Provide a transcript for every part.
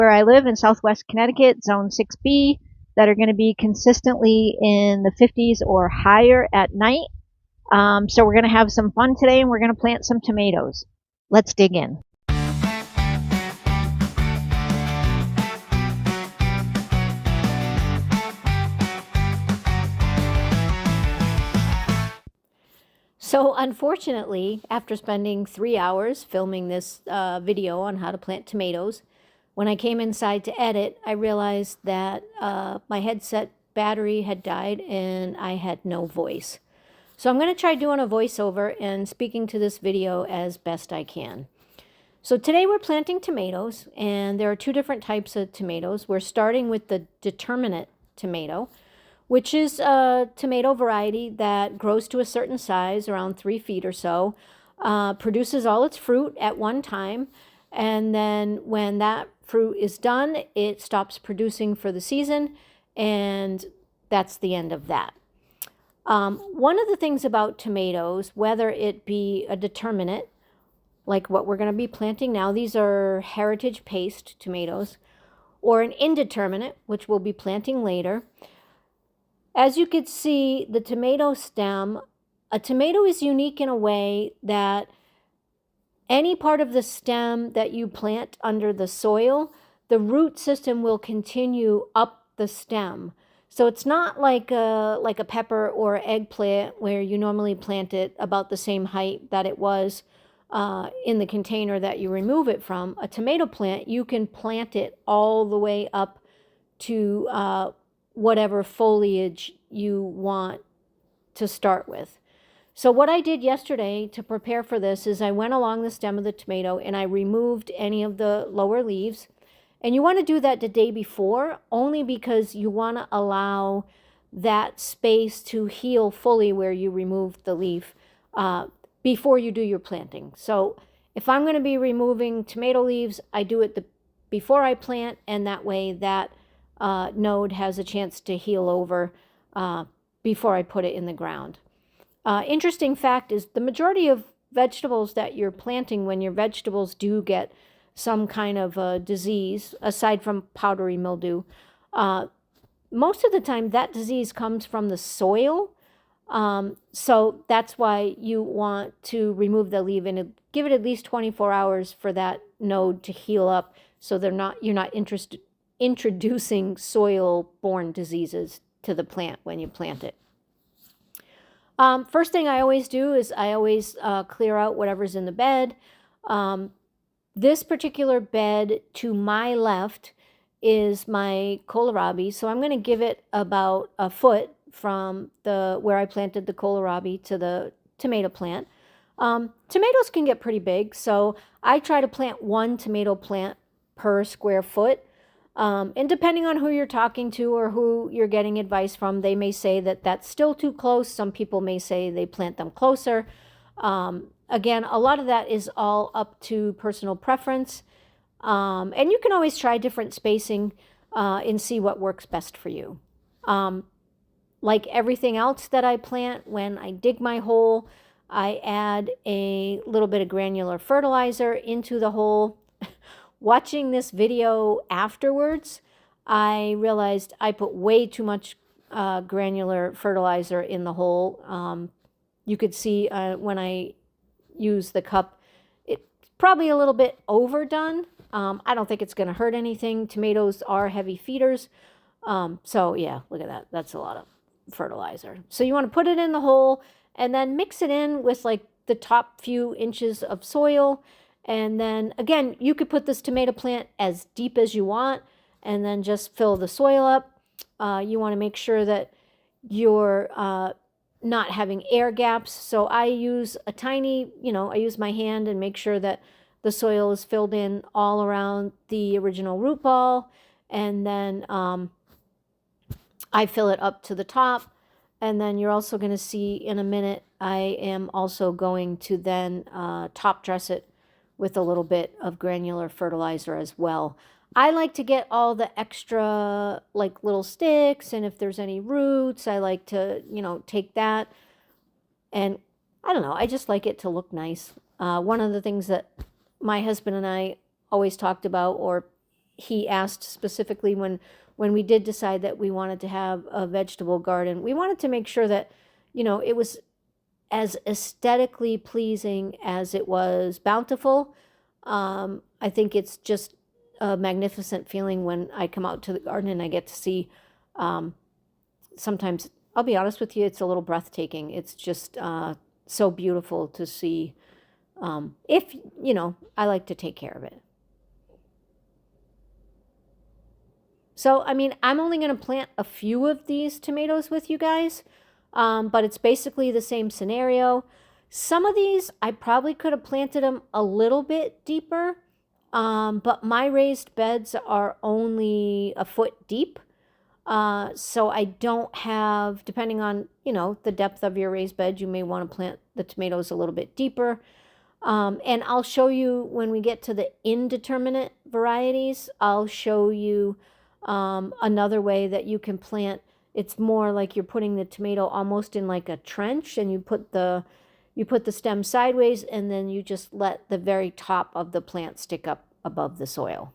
where I live in Southwest Connecticut, Zone 6B, that are going to be consistently in the 50s or higher at night. So we're going to have some fun today, and we're going to plant some tomatoes. Let's dig in. So unfortunately, after spending 3 hours filming this video on how to plant tomatoes, when I came inside to edit, I realized that my headset battery had died and I had no voice. So I'm going to try doing a voiceover and speaking to this video as best I can. So today we're planting tomatoes, and there are two different types of tomatoes. We're starting with the determinate tomato, which is a tomato variety that grows to a certain size, around 3 feet or so, produces all its fruit at one time, and then when that fruit is done, it stops producing for the season, and that's the end of that. One of the things about tomatoes, whether it be a determinate, like what we're going to be planting now, these are heritage paste tomatoes, or an indeterminate, which we'll be planting later. As you can see, the tomato stem, a tomato is unique in a way that any part of the stem that you plant under the soil, the root system will continue up the stem. So it's not like a pepper or eggplant where you normally plant it about the same height that it was in the container that you remove it from. A tomato plant, you can plant it all the way up to whatever foliage you want to start with. So what I did yesterday to prepare for this is I went along the stem of the tomato and I removed any of the lower leaves. And you want to do that the day before, only because you want to allow that space to heal fully where you removed the leaf before you do your planting. So if I'm going to be removing tomato leaves, I do it before I plant, and that way that node has a chance to heal over before I put it in the ground. Interesting fact is the majority of vegetables that you're planting, when your vegetables do get some kind of disease, aside from powdery mildew, most of the time that disease comes from the soil. So that's why you want to remove the leaf and give it at least 24 hours for that node to heal up, so you're not introducing soil-borne diseases to the plant when you plant it. First thing I always do is I always clear out whatever's in the bed. This particular bed to my left is my kohlrabi, so I'm going to give it about a foot from where I planted the kohlrabi to the tomato plant. Tomatoes can get pretty big, so I try to plant one tomato plant per square foot. And depending on who you're talking to or who you're getting advice from, they may say that that's still too close. Some people may say they plant them closer. Again, a lot of that is all up to personal preference. And you can always try different spacing and see what works best for you. Like everything else that I plant, when I dig my hole, I add a little bit of granular fertilizer into the hole. Watching this video afterwards, I realized I put way too much granular fertilizer in the hole. You could see when I use the cup, it's probably a little bit overdone. I don't think it's going to hurt anything. Tomatoes are heavy feeders. So yeah, look at that. That's a lot of fertilizer. So you want to put it in the hole and then mix it in with like the top few inches of soil. And then again, you could put this tomato plant as deep as you want and then just fill the soil up. You want to make sure that you're not having air gaps. So I use a tiny, I use my hand and make sure that the soil is filled in all around the original root ball. And then I fill it up to the top. And then you're also going to see in a minute, I am also going to then top dress it with a little bit of granular fertilizer as well. I like to get all the extra like little sticks, and if there's any roots, I like to, take that. And I don't know, I just like it to look nice. One of the things that my husband and I always talked about, or he asked specifically when we did decide that we wanted to have a vegetable garden, we wanted to make sure that, it was as aesthetically pleasing as it was bountiful. I think it's just a magnificent feeling when I come out to the garden and I get to see, sometimes, I'll be honest with you, it's a little breathtaking. It's just so beautiful to see. If, I like to take care of it. So, I mean, I'm only going to plant a few of these tomatoes with you guys, but it's basically the same scenario. Some of these, I probably could have planted them a little bit deeper, but my raised beds are only a foot deep. So I don't have, depending on, the depth of your raised bed, you may want to plant the tomatoes a little bit deeper. And I'll show you when we get to the indeterminate varieties, I'll show you another way that you can plant. It's more like you're putting the tomato almost in like a trench, and you put the stem sideways, and then you just let the very top of the plant stick up above the soil.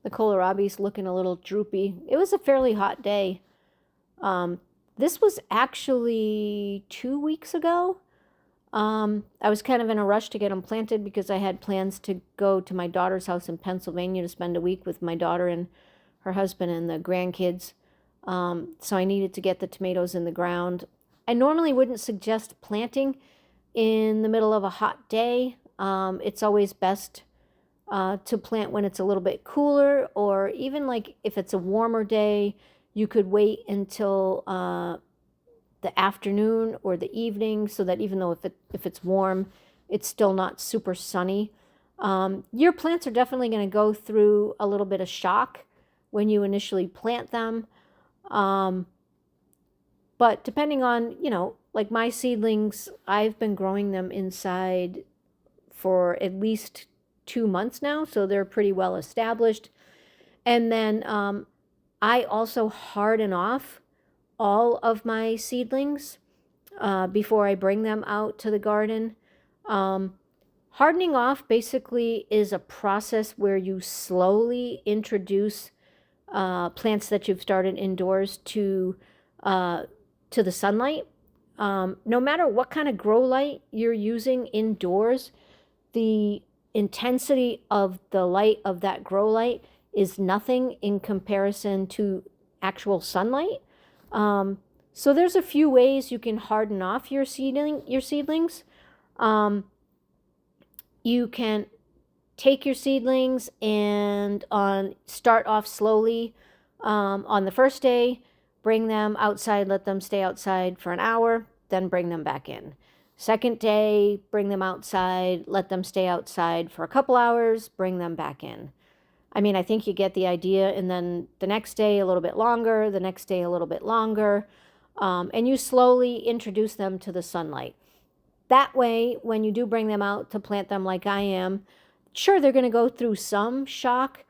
The kohlrabi's looking a little droopy. It was a fairly hot day. This was actually 2 weeks ago. I was kind of in a rush to get them planted because I had plans to go to my daughter's house in Pennsylvania to spend a week with my daughter and her husband and the grandkids. So I needed to get the tomatoes in the ground. I normally wouldn't suggest planting in the middle of a hot day. It's always best to plant when it's a little bit cooler, or even like if it's a warmer day, you could wait until the afternoon or the evening, so that even though if it's warm, it's still not super sunny. Your plants are definitely going to go through a little bit of shock when you initially plant them. But depending on, like my seedlings, I've been growing them inside for at least 2 months now, so they're pretty well established. And then I also harden off all of my seedlings before I bring them out to the garden. Hardening off basically is a process where you slowly introduce plants that you've started indoors to the sunlight. No matter what kind of grow light you're using indoors, the intensity of the light of that grow light is nothing in comparison to actual sunlight. So there's a few ways you can harden off your seedlings. You can take your seedlings and start off slowly on the first day, bring them outside, let them stay outside for an hour, then bring them back in. Second day, bring them outside, let them stay outside for a couple hours, bring them back in. I mean, I think you get the idea. And then the next day, a little bit longer, the next day, a little bit longer. And you slowly introduce them to the sunlight. That way, when you do bring them out to plant them like I am, sure, they're going to go through some shock,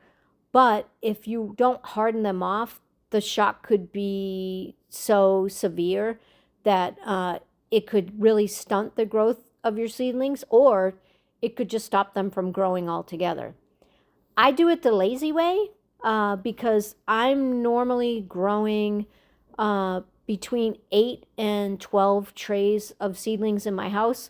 but if you don't harden them off, the shock could be so severe that it could really stunt the growth of your seedlings, or it could just stop them from growing altogether. I do it the lazy way because I'm normally growing between 8 and 12 trays of seedlings in my house.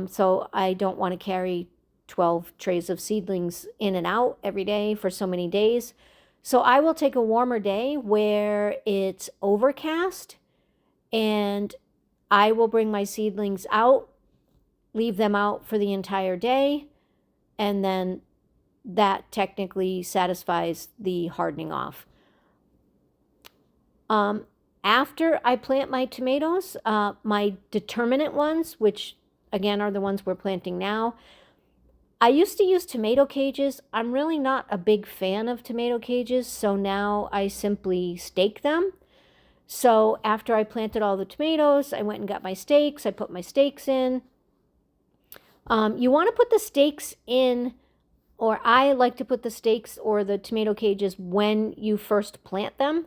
So I don't want to carry 12 trays of seedlings in and out every day for so many days. So I will take a warmer day where it's overcast, and I will bring my seedlings out, leave them out for the entire day, and then that technically satisfies the hardening off. After I plant my tomatoes, my determinate ones, which again are the ones we're planting now, I used to use tomato cages. I'm really not a big fan of tomato cages, so now I simply stake them. So after I planted all the tomatoes, I went and got my stakes. I put my stakes in. You want to put the stakes in, or I like to put the stakes or the tomato cages when you first plant them.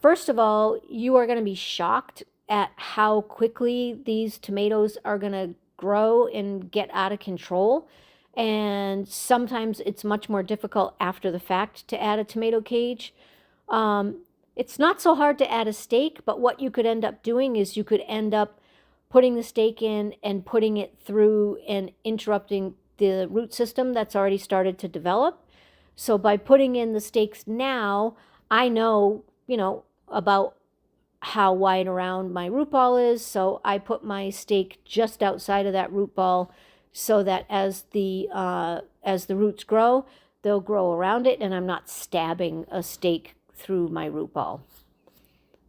First of all, you are going to be shocked at how quickly these tomatoes are going to grow and get out of control. And sometimes it's much more difficult after the fact to add a tomato cage. It's not so hard to add a stake, but what you could end up doing is you could end up putting the stake in and putting it through and interrupting the root system that's already started to develop. So by putting in the stakes now, I know, about how wide around my root ball is. So I put my stake just outside of that root ball so that as the roots grow, they'll grow around it and I'm not stabbing a stake through my root ball.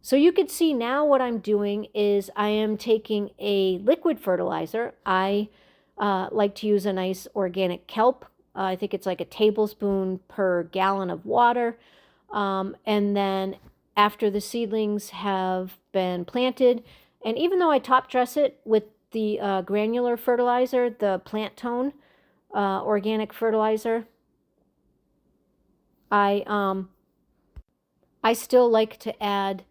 So you can see now what I'm doing is I am taking a liquid fertilizer. I like to use a nice organic kelp. I think it's like a tablespoon per gallon of water. And then after the seedlings have been planted, and even though I top dress it with the granular fertilizer, the plant tone organic fertilizer, I still like to add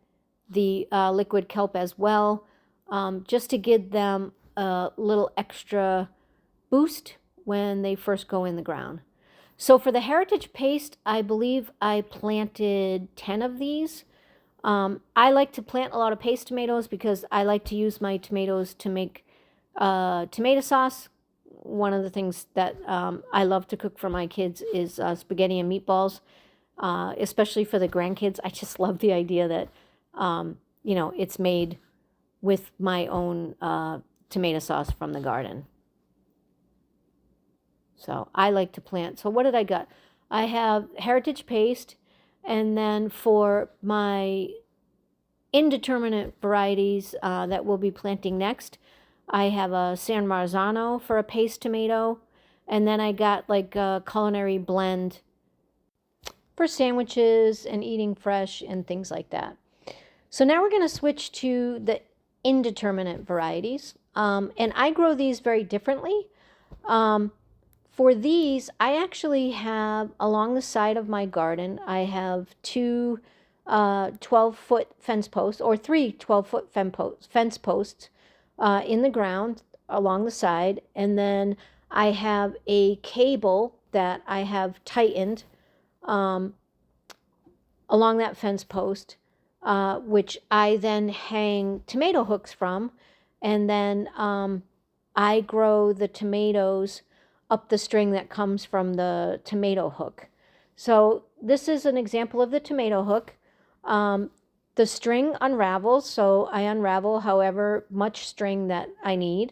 the liquid kelp as well, just to give them a little extra boost when they first go in the ground. So for the heritage paste, I believe I planted 10 of these. I like to plant a lot of paste tomatoes because I like to use my tomatoes to make tomato sauce. One of the things that I love to cook for my kids is spaghetti and meatballs, especially for the grandkids. I just love the idea that, it's made with my own tomato sauce from the garden. So I like to plant. So what did I got? I have heritage paste, and then for my indeterminate varieties that we'll be planting next, I have a San Marzano for a paste tomato, and then I got like a culinary blend for sandwiches and eating fresh and things like that. So now we're going to switch to the indeterminate varieties, and I grow these very differently. For these, I actually have along the side of my garden, I have two 12-foot fence posts, or three 12-foot fence posts in the ground along the side. And then I have a cable that I have tightened along that fence post, which I then hang tomato hooks from. And then I grow the tomatoes up the string that comes from the tomato hook. So this is an example of the tomato hook. The string unravels, so I unravel however much string that I need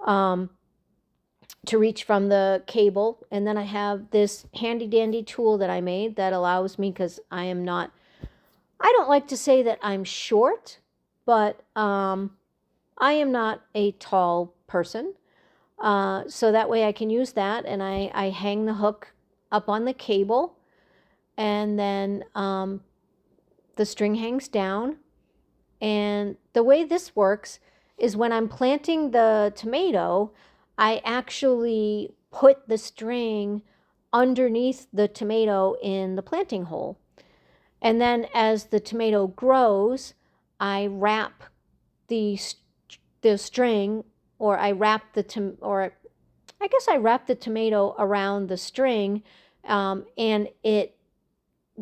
to reach from the cable. And then I have this handy dandy tool that I made that allows me, because I don't like to say that I'm short, but I am not a tall person. So that way I can use that, and I hang the hook up on the cable, and then the string hangs down. And the way this works is when I'm planting the tomato, I actually put the string underneath the tomato in the planting hole. And then as the tomato grows, I wrap the string, or I wrap the tomato around the string, and it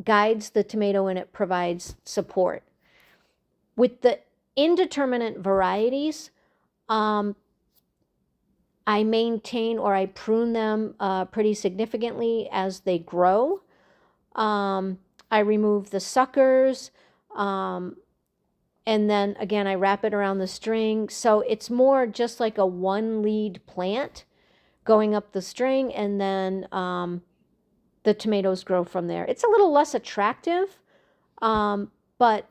guides the tomato and it provides support. With the indeterminate varieties, I maintain, or I prune them pretty significantly as they grow. I remove the suckers, and then again I wrap it around the string, so it's more just like a one lead plant going up the string, and then the tomatoes grow from there. It's a little less attractive, but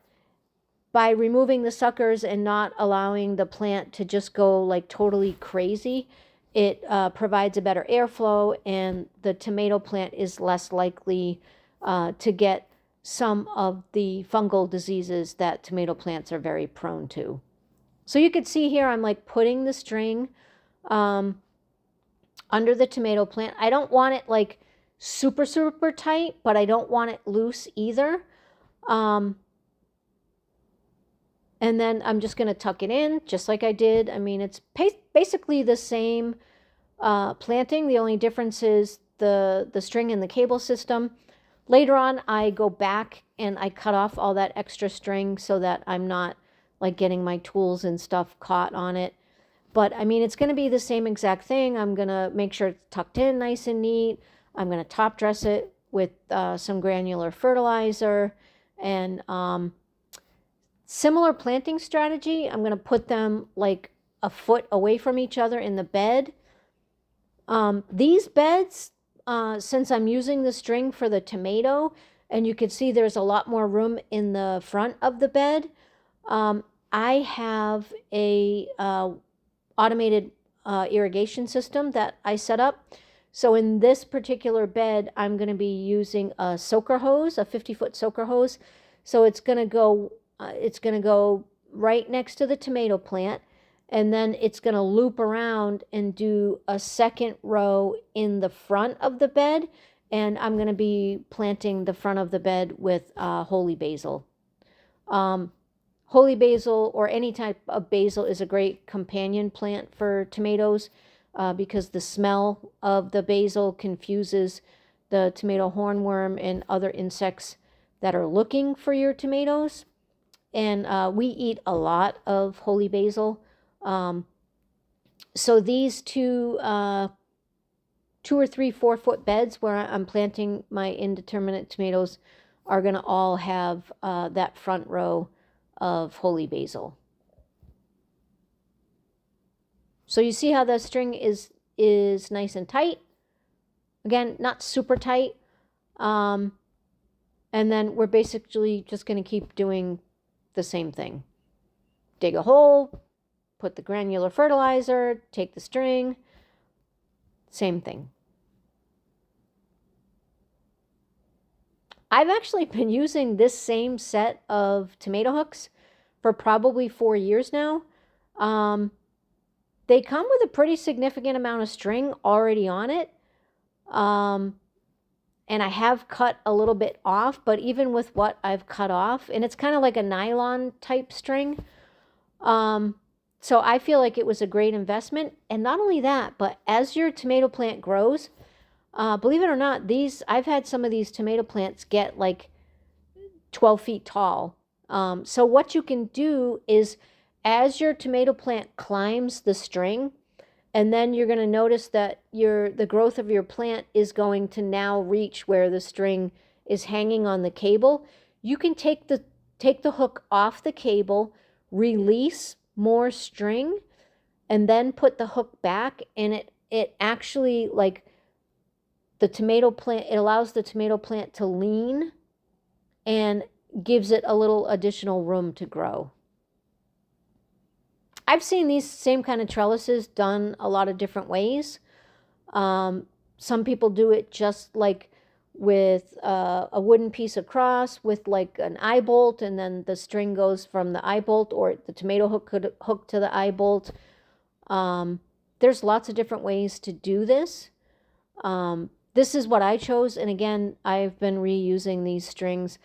by removing the suckers and not allowing the plant to just go like totally crazy, it provides a better airflow, and the tomato plant is less likely to get some of the fungal diseases that tomato plants are very prone to. So you can see here I'm like putting the string under the tomato plant. I don't want it like super, super tight, but I don't want it loose either. And then I'm just going to tuck it in just like I did. I mean, it's basically the same planting. The only difference is the string and the cable system. Later on, I go back and I cut off all that extra string so that I'm not like getting my tools and stuff caught on it. But I mean, it's going to be the same exact thing. I'm going to make sure it's tucked in nice and neat. I'm going to top dress it with some granular fertilizer and similar planting strategy. I'm going to put them like a foot away from each other in the bed. These beds, since I'm using the string for the tomato, and you can see there's a lot more room in the front of the bed, I have a automated irrigation system that I set up. So in this particular bed, I'm going to be using a soaker hose, a 50-foot soaker hose. So it's going to go right next to the tomato plant, and then it's going to loop around and do a second row in the front of the bed, and I'm going to be planting the front of the bed with holy basil. Holy basil or any type of basil is a great companion plant for tomatoes because the smell of the basil confuses the tomato hornworm and other insects that are looking for your tomatoes. And we eat a lot of holy basil. So these two or three 4-foot beds where I'm planting my indeterminate tomatoes are going to all have that front row of holy basil. So you see how the string is nice and tight. Again, not super tight. And then we're basically just going to keep doing the same thing. Dig a hole, put the granular fertilizer, take the string, same thing. I've actually been using this same set of tomato hooks for probably 4 years now. They come with a pretty significant amount of string already on it. And I have cut a little bit off, but even with what I've cut off, and it's kind of like a nylon type string. So I feel like it was a great investment. And not only that, but as your tomato plant grows, believe it or not, I've had some of these tomato plants get like 12 feet tall. So what you can do is as your tomato plant climbs the string, and then you're going to notice that the growth of your plant is going to now reach where the string is hanging on the cable. You can take the hook off the cable, release more string, and then put the hook back, and it actually like the tomato plant, it allows the tomato plant to lean and gives it a little additional room to grow. I've seen these same kind of trellises done a lot of different ways. Some people do it just like with a wooden piece across with like an eye bolt, and then the string goes from the eye bolt, or the tomato hook could hook to the eye bolt. There's lots of different ways to do this. This is what I chose, and again, I've been reusing these strings.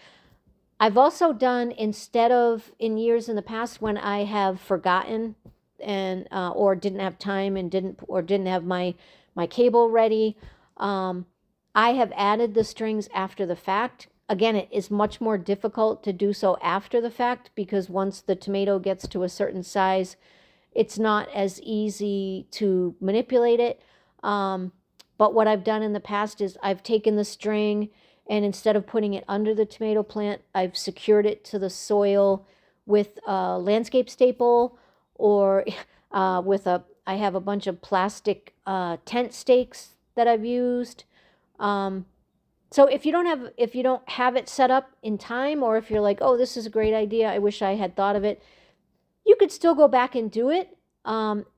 I've also done, instead of in years in the past when I have forgotten and or didn't have time and didn't have my cable ready, I have added the strings after the fact. Again, it is much more difficult to do so after the fact because once the tomato gets to a certain size, it's not as easy to manipulate it. But what I've done in the past is I've taken the string, and instead of putting it under the tomato plant, I've secured it to the soil with a landscape staple, or I have a bunch of plastic tent stakes that I've used. So if you don't have it set up in time, or if you're like, oh, this is a great idea, I wish I had thought of it, you could still go back and do it.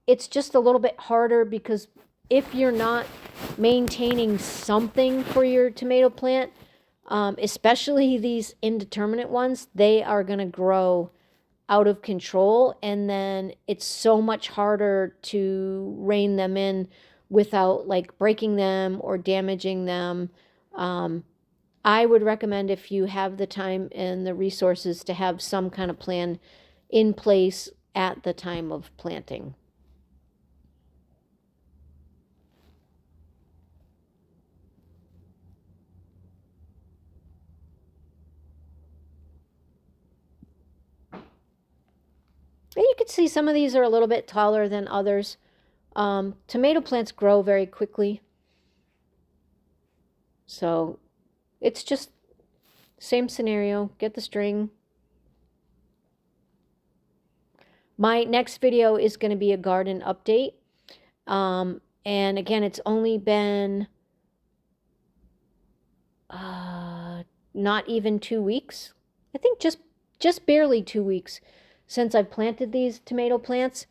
It's just a little bit harder because if you're not maintaining something for your tomato plant, especially these indeterminate ones, they are going to grow out of control, and then it's so much harder to rein them in without like breaking them or damaging them. I would recommend, if you have the time and the resources, to have some kind of plan in place at the time of planting. And you can see some of these are a little bit taller than others. Tomato plants grow very quickly. So it's just same scenario. Get the string. My next video is going to be a garden update. And again, it's only been not even 2 weeks. I think just barely 2 weeks since I've planted these tomato plants.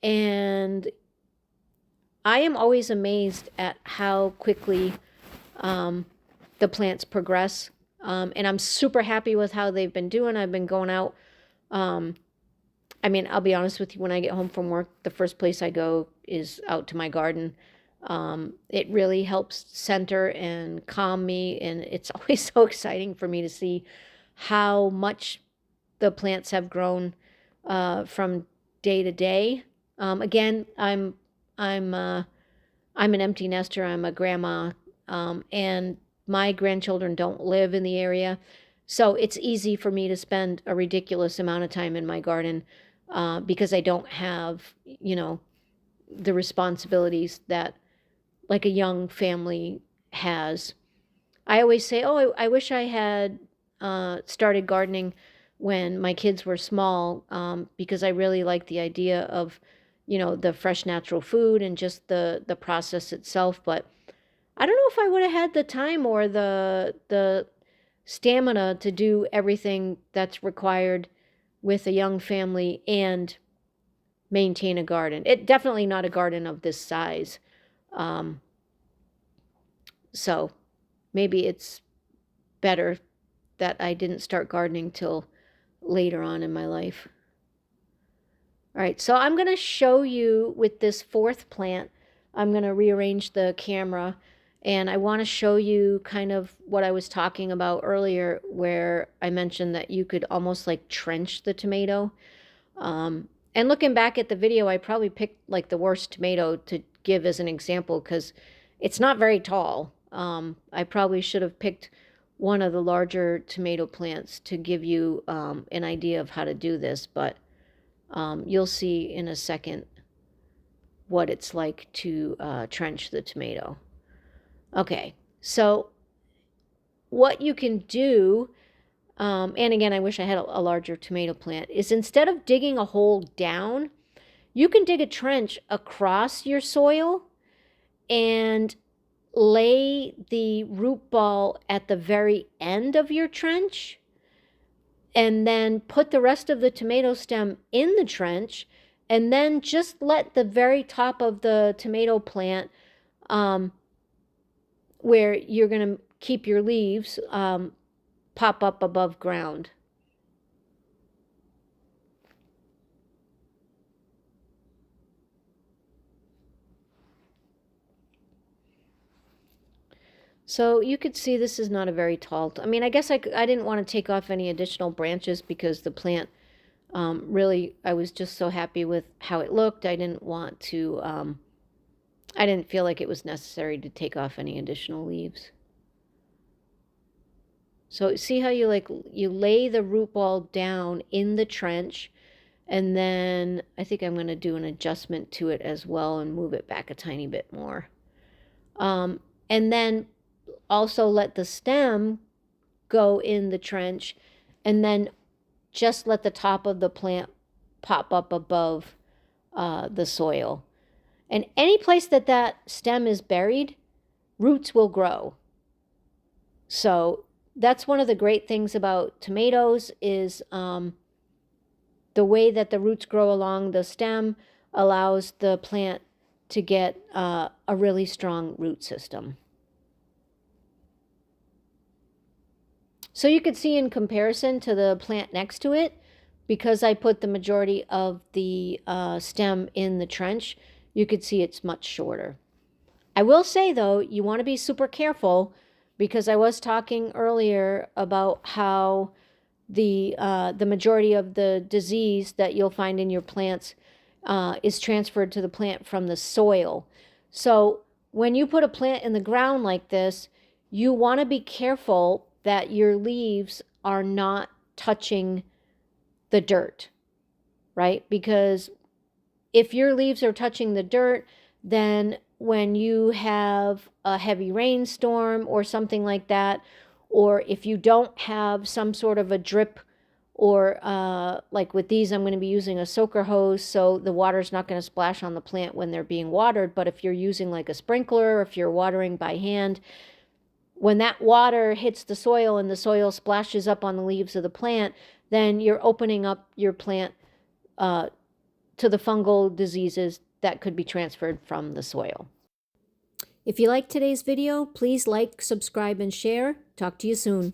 And I am always amazed at how quickly the plants progress. And I'm super happy with how they've been doing. I've been going out. I mean, I'll be honest with you, when I get home from work, the first place I go is out to my garden. It really helps center and calm me, and it's always so exciting for me to see how much the plants have grown from day to day. Again, I'm an empty nester. I'm a grandma, and my grandchildren don't live in the area, so it's easy for me to spend a ridiculous amount of time in my garden because I don't have, the responsibilities that like a young family has. I always say, oh, I wish I had started gardening when my kids were small, because I really like the idea of, the fresh natural food and just the process itself. But I don't know if I would have had the time or the stamina to do everything that's required with a young family and maintain a garden. It definitely not a garden of this size. So maybe it's better that I didn't start gardening till later on in my life. All right, so I'm going to show you with this fourth plant. I'm going to rearrange the camera, and I want to show you kind of what I was talking about earlier, where I mentioned that you could almost like trench the tomato. And looking back at the video, I probably picked like the worst tomato to give as an example because it's not very tall. I probably should have picked one of the larger tomato plants to give you an idea of how to do this, but you'll see in a second what it's like to trench the tomato. Okay, so what you can do, and again, I wish I had a larger tomato plant, is instead of digging a hole down, you can dig a trench across your soil and lay the root ball at the very end of your trench, and then put the rest of the tomato stem in the trench, and then just let the very top of the tomato plant, where you're going to keep your leaves, pop up above ground. So you could see this is not a very tall, I mean, I guess I didn't want to take off any additional branches because the plant, really, I was just so happy with how it looked. I didn't want to, I didn't feel like it was necessary to take off any additional leaves. So see how you lay the root ball down in the trench, and then I think I'm going to do an adjustment to it as well and move it back a tiny bit more. And then also let the stem go in the trench, and then just let the top of the plant pop up above the soil. And any place that stem is buried, roots will grow. So that's one of the great things about tomatoes is the way that the roots grow along the stem allows the plant to get a really strong root system. So you could see in comparison to the plant next to it, because I put the majority of the stem in the trench, you could see it's much shorter. I will say though, you want to be super careful because I was talking earlier about how the majority of the disease that you'll find in your plants is transferred to the plant from the soil. So when you put a plant in the ground like this, you want to be careful that your leaves are not touching the dirt, right? Because if your leaves are touching the dirt, then when you have a heavy rainstorm or something like that, or if you don't have some sort of a drip, or like with these, I'm going to be using a soaker hose, so the water's not going to splash on the plant when they're being watered. But if you're using like a sprinkler, or if you're watering by hand, when that water hits the soil and the soil splashes up on the leaves of the plant, then you're opening up your plant to the fungal diseases that could be transferred from the soil. If you liked today's video, please like, subscribe, and share. Talk to you soon.